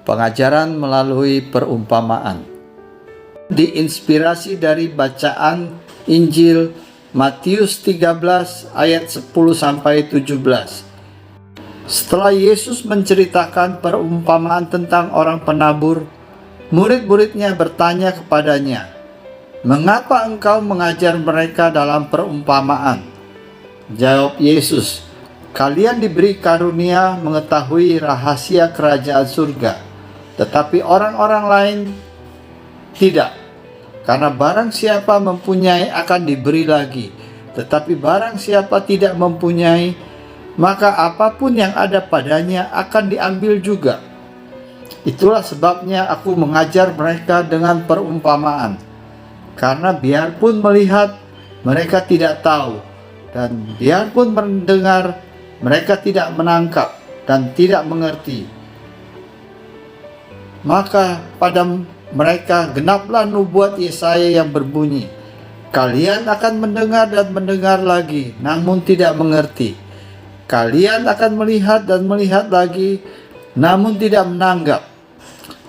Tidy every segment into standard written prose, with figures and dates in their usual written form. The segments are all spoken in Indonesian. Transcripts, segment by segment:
Pengajaran melalui perumpamaan. Diinspirasi dari bacaan Injil Matius 13 ayat 10-17. Setelah Yesus menceritakan perumpamaan tentang orang penabur, murid-muridnya bertanya kepadanya, "Mengapa engkau mengajar mereka dalam perumpamaan?" Jawab Yesus, "Kalian diberi karunia mengetahui rahasia kerajaan surga, tetapi orang-orang lain tidak. Karena barang siapa mempunyai akan diberi lagi, tetapi barang siapa tidak mempunyai, maka apapun yang ada padanya akan diambil juga. Itulah sebabnya aku mengajar mereka dengan perumpamaan, karena biarpun melihat, mereka tidak tahu, dan biarpun mendengar, mereka tidak menangkap dan tidak mengerti. Maka pada mereka genaplah nubuat Yesaya yang berbunyi, kalian akan mendengar dan mendengar lagi, namun tidak mengerti. Kalian akan melihat dan melihat lagi, namun tidak menanggap.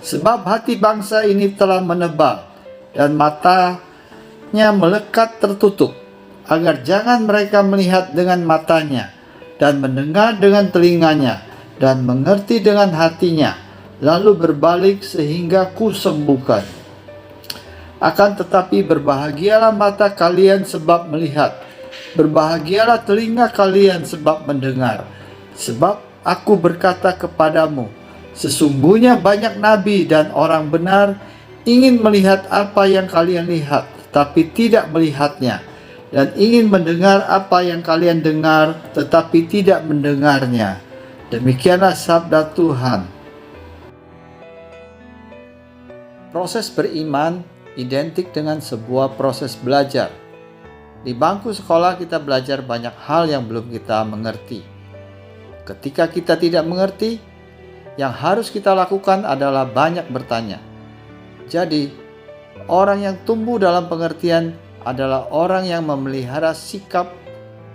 Sebab hati bangsa ini telah menebal, dan matanya melekat tertutup, agar jangan mereka melihat dengan matanya, dan mendengar dengan telinganya, dan mengerti dengan hatinya, lalu berbalik sehingga kusembuhkan. Akan tetapi berbahagialah mata kalian sebab melihat, berbahagialah telinga kalian sebab mendengar. Sebab aku berkata kepadamu, sesungguhnya banyak nabi dan orang benar ingin melihat apa yang kalian lihat, tetapi tidak melihatnya, dan ingin mendengar apa yang kalian dengar, tetapi tidak mendengarnya. Demikianlah sabda Tuhan. Proses beriman identik dengan sebuah proses belajar. Di bangku sekolah kita belajar banyak hal yang belum kita mengerti. Ketika kita tidak mengerti, yang harus kita lakukan adalah banyak bertanya. Jadi, orang yang tumbuh dalam pengertian adalah orang yang memelihara sikap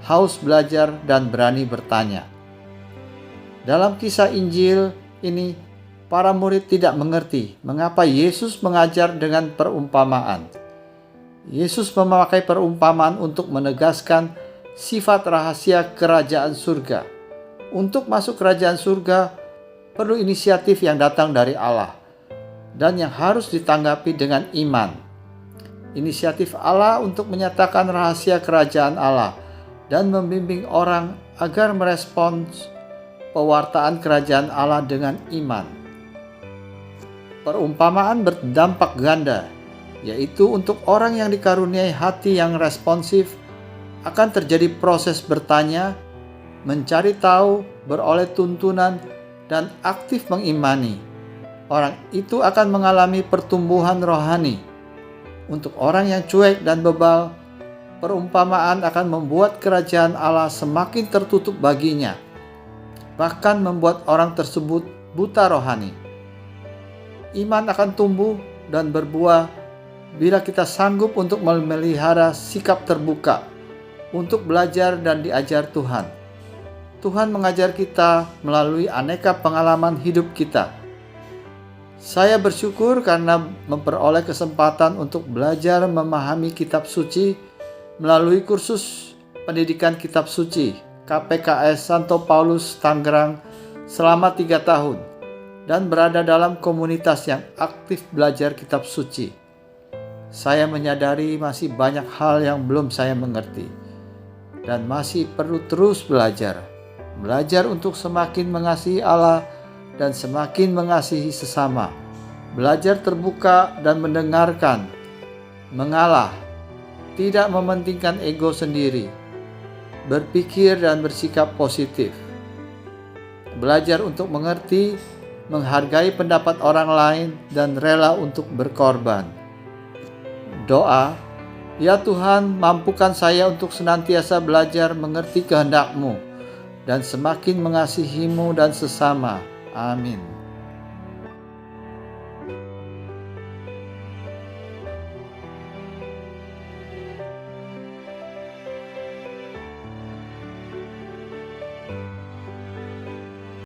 haus belajar dan berani bertanya. Dalam kisah Injil ini, para murid tidak mengerti mengapa Yesus mengajar dengan perumpamaan. Yesus memakai perumpamaan untuk menegaskan sifat rahasia kerajaan surga. Untuk masuk kerajaan surga, perlu inisiatif yang datang dari Allah dan yang harus ditanggapi dengan iman. Inisiatif Allah untuk menyatakan rahasia kerajaan Allah dan membimbing orang agar merespons pewartaan kerajaan Allah dengan iman. Perumpamaan berdampak ganda, yaitu untuk orang yang dikaruniai hati yang responsif, akan terjadi proses bertanya, mencari tahu, beroleh tuntunan, dan aktif mengimani. Orang itu akan mengalami pertumbuhan rohani. Untuk orang yang cuek dan bebal, perumpamaan akan membuat kerajaan Allah semakin tertutup baginya, bahkan membuat orang tersebut buta rohani. Iman akan tumbuh dan berbuah bila kita sanggup untuk memelihara sikap terbuka untuk belajar dan diajar Tuhan. Tuhan mengajar kita melalui aneka pengalaman hidup kita. Saya bersyukur karena memperoleh kesempatan untuk belajar memahami kitab suci melalui kursus pendidikan kitab suci KPKS Santo Paulus Tangerang selama 3 tahun. Dan berada dalam komunitas yang aktif belajar kitab suci. Saya menyadari masih banyak hal yang belum saya mengerti dan masih perlu terus belajar. Belajar untuk semakin mengasihi Allah dan semakin mengasihi sesama. Belajar terbuka dan mendengarkan, mengalah, tidak mementingkan ego sendiri, berpikir dan bersikap positif. Belajar untuk mengerti, menghargai pendapat orang lain, dan rela untuk berkorban. Doa, ya Tuhan, mampukan saya untuk senantiasa belajar mengerti kehendak-Mu dan semakin mengasihi-Mu dan sesama. Amin.